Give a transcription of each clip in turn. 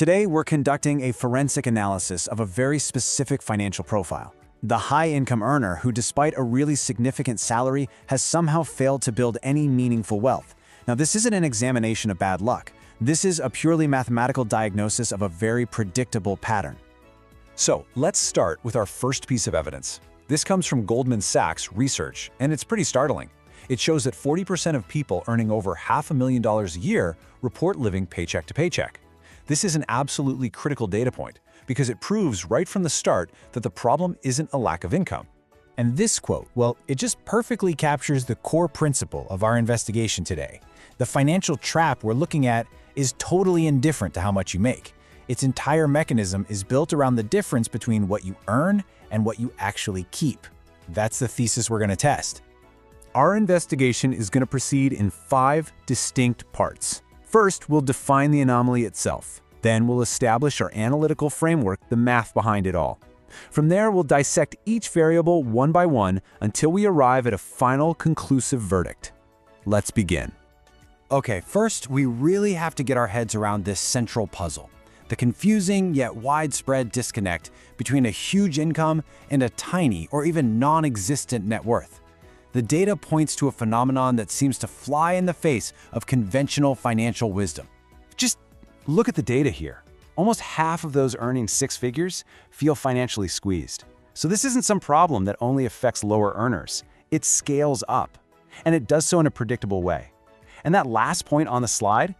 Today, we're conducting a forensic analysis of a very specific financial profile. The high-income earner who, despite a really significant salary, has somehow failed to build any meaningful wealth. Now, this isn't an examination of bad luck. This is a purely mathematical diagnosis of a very predictable pattern. So, let's start with our first piece of evidence. This comes from Goldman Sachs research, and it's pretty startling. It shows that 40% of people earning over $500,000 a year report living paycheck to paycheck. This is an absolutely critical data point, because it proves right from the start that the problem isn't a lack of income. And this quote, well, it just perfectly captures the core principle of our investigation today. The financial trap we're looking at is totally indifferent to how much you make. Its entire mechanism is built around the difference between what you earn and what you actually keep. That's the thesis we're going to test. Our investigation is going to proceed in 5 distinct parts. First, we'll define the anomaly itself. Then we'll establish our analytical framework, the math behind it all. From there, we'll dissect each variable one by one until we arrive at a final conclusive verdict. Let's begin. Okay, first, we really have to get our heads around this central puzzle. The confusing yet widespread disconnect between a huge income and a tiny or even non-existent net worth. The data points to a phenomenon that seems to fly in the face of conventional financial wisdom. Just look at the data here. Almost half of those earning 6 figures feel financially squeezed. So this isn't some problem that only affects lower earners. It scales up, and it does so in a predictable way. And that last point on the slide,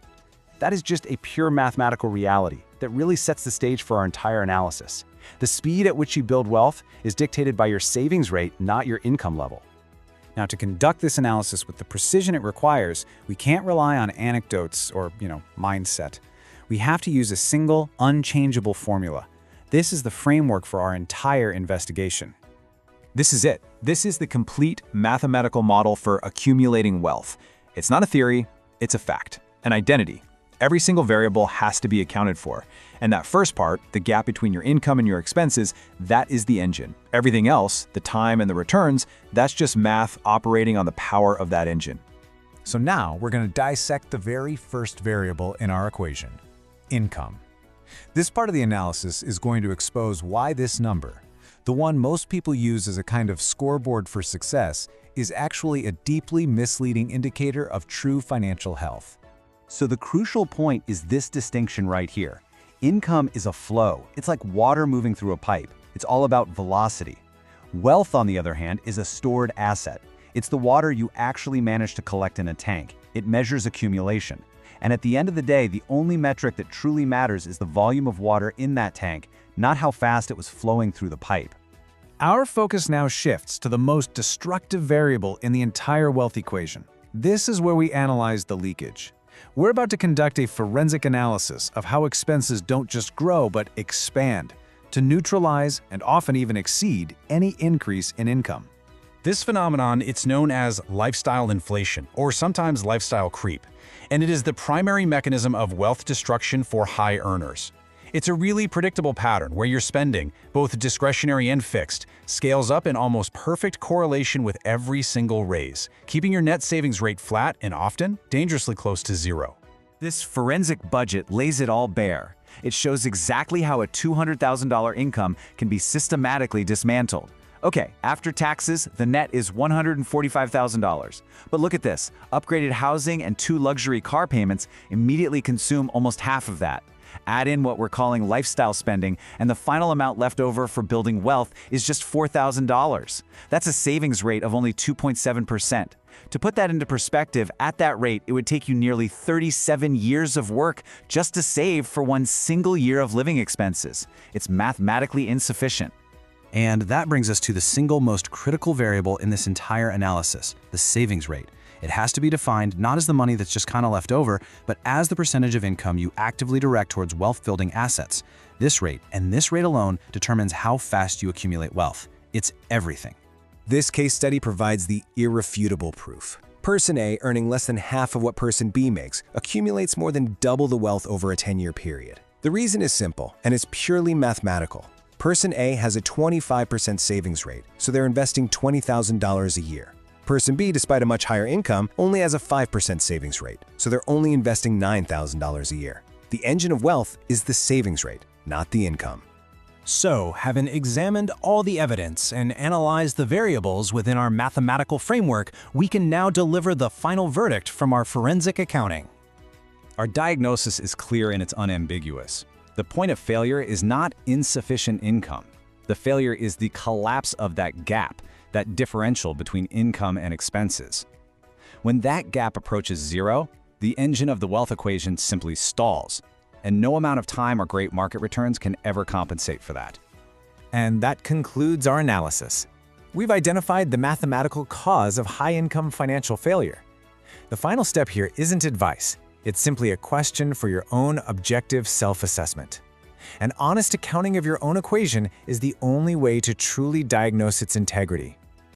that is just a pure mathematical reality that really sets the stage for our entire analysis. The speed at which you build wealth is dictated by your savings rate, not your income level. Now, to conduct this analysis with the precision it requires, we can't rely on anecdotes or, mindset. We have to use a single, unchangeable formula. This is the framework for our entire investigation. This is it. This is the complete mathematical model for accumulating wealth. It's not a theory, it's a fact, an identity. Every single variable has to be accounted for. And that first part, the gap between your income and your expenses, that is the engine. Everything else, the time and the returns, that's just math operating on the power of that engine. So now we're going to dissect the very first variable in our equation, income. This part of the analysis is going to expose why this number, the one most people use as a kind of scoreboard for success, is actually a deeply misleading indicator of true financial health. So the crucial point is this distinction right here. Income is a flow. It's like water moving through a pipe. It's all about velocity. Wealth, on the other hand, is a stored asset. It's the water you actually manage to collect in a tank. It measures accumulation. And at the end of the day, the only metric that truly matters is the volume of water in that tank, not how fast it was flowing through the pipe. Our focus now shifts to the most destructive variable in the entire wealth equation. This is where we analyze the leakage. We're about to conduct a forensic analysis of how expenses don't just grow but expand, to neutralize and often even exceed any increase in income. This phenomenon, it's known as lifestyle inflation, or sometimes lifestyle creep, and it is the primary mechanism of wealth destruction for high earners. It's a really predictable pattern where your spending, both discretionary and fixed, scales up in almost perfect correlation with every single raise, keeping your net savings rate flat and often dangerously close to zero. This forensic budget lays it all bare. It shows exactly how a $200,000 income can be systematically dismantled. Okay, after taxes, the net is $145,000. But look at this. Upgraded housing and 2 luxury car payments immediately consume almost half of that. Add in what we're calling lifestyle spending, and the final amount left over for building wealth is just $4,000. That's a savings rate of only 2.7%. To put that into perspective, at that rate, it would take you nearly 37 years of work just to save for one single year of living expenses. It's mathematically insufficient. And that brings us to the single most critical variable in this entire analysis, the savings rate. It has to be defined not as the money that's just kind of left over, but as the percentage of income you actively direct towards wealth-building assets. This rate, and this rate alone, determines how fast you accumulate wealth. It's everything. This case study provides the irrefutable proof. Person A, earning less than half of what person B makes, accumulates more than double the wealth over a 10-year period. The reason is simple, and it's purely mathematical. Person A has a 25% savings rate, so they're investing $20,000 a year. Person B, despite a much higher income, only has a 5% savings rate, so they're only investing $9,000 a year. The engine of wealth is the savings rate, not the income. So, having examined all the evidence and analyzed the variables within our mathematical framework, we can now deliver the final verdict from our forensic accounting. Our diagnosis is clear and it's unambiguous. The point of failure is not insufficient income. The failure is the collapse of that gap, that differential between income and expenses. When that gap approaches zero, the engine of the wealth equation simply stalls, and no amount of time or great market returns can ever compensate for that. And that concludes our analysis. We've identified the mathematical cause of high-income financial failure. The final step here isn't advice. It's simply a question for your own objective self-assessment. An honest accounting of your own equation is the only way to truly diagnose its integrity.